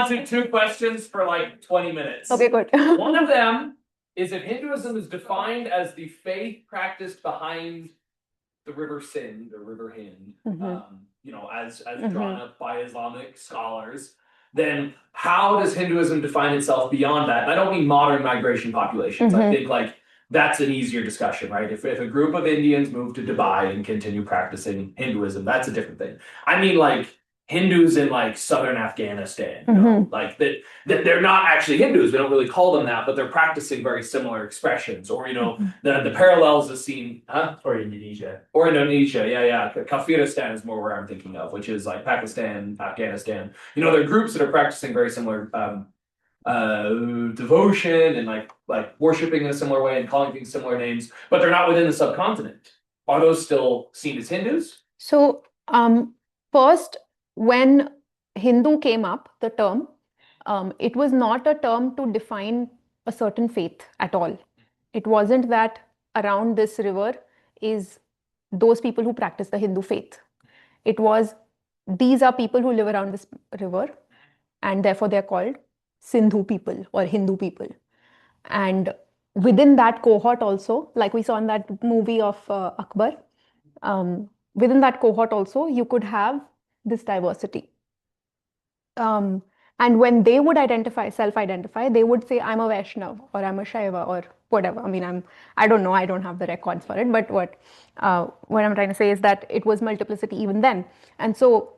answer two questions for like 20 minutes. Okay, good. One of them is if Hinduism is defined as the faith practiced behind the river Sindh or river Hind, as drawn up by Islamic scholars, then how does Hinduism define itself beyond that? And I don't mean modern migration populations. I think like that's an easier discussion, right? If a group of Indians move to Dubai and continue practicing Hinduism, that's a different thing. I mean like Hindus in like southern Afghanistan, like that they're not actually Hindus. We don't really call them that, but they're practicing very similar expressions. Or the parallels is seen, Or Indonesia. or Indonesia, yeah. Kafiristan is more where I'm thinking of, which is like Pakistan, Afghanistan. There are groups that are practicing very similar devotion and like worshiping in a similar way and calling things similar names, but they're not within the subcontinent. Are those still seen as Hindus? So, first, when Hindu came up, the term, it was not a term to define a certain faith at all. It wasn't that around this river is those people who practice the Hindu faith. It was, these are people who live around this river, and therefore they're called Sindhu people or Hindu people. And within that cohort also, like we saw in that movie of Akbar, within that cohort also, you could have this diversity. And when they would self-identify, they would say, I'm a Vaishnav or I'm a Shaiva or whatever. I mean, I don't know, I don't have the records for it, but what I'm trying to say is that it was multiplicity even then. And so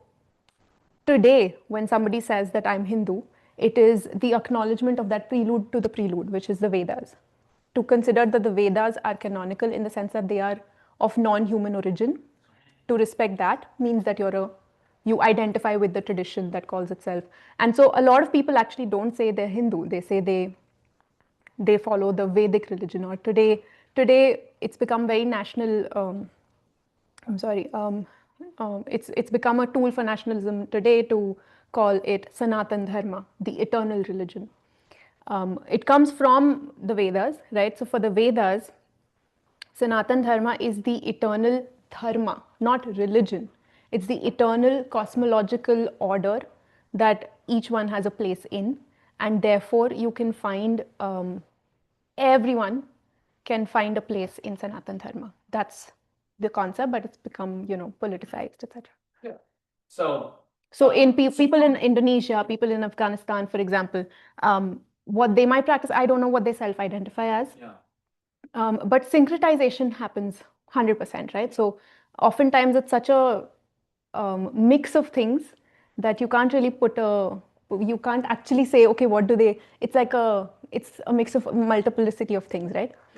today, when somebody says that I'm Hindu, it is the acknowledgement of that prelude to the prelude, which is the Vedas. To consider that the Vedas are canonical in the sense that they are of non-human origin, to respect that means that you identify with the tradition that calls itself. And so a lot of people actually don't say they're Hindu. They say they follow the Vedic religion. Or today it's become very national. It's become a tool for nationalism today to call it Sanatana dharma, the eternal religion. It comes from the Vedas, right? So for the Vedas, Sanatana dharma is the eternal dharma, not religion. It's the eternal cosmological order that each one has a place in, and therefore you can find, everyone can find a place in Sanatana dharma. That's the concept, but it's become, politicized, etc. Yeah. So in people in Indonesia, people in Afghanistan, for example, what they might practice, I don't know what they self-identify as. Yeah. But syncretization happens 100%, right? So oftentimes it's such a mix of things that you can't really you can't actually say, okay, what do they, it's a mix of multiplicity of things, right?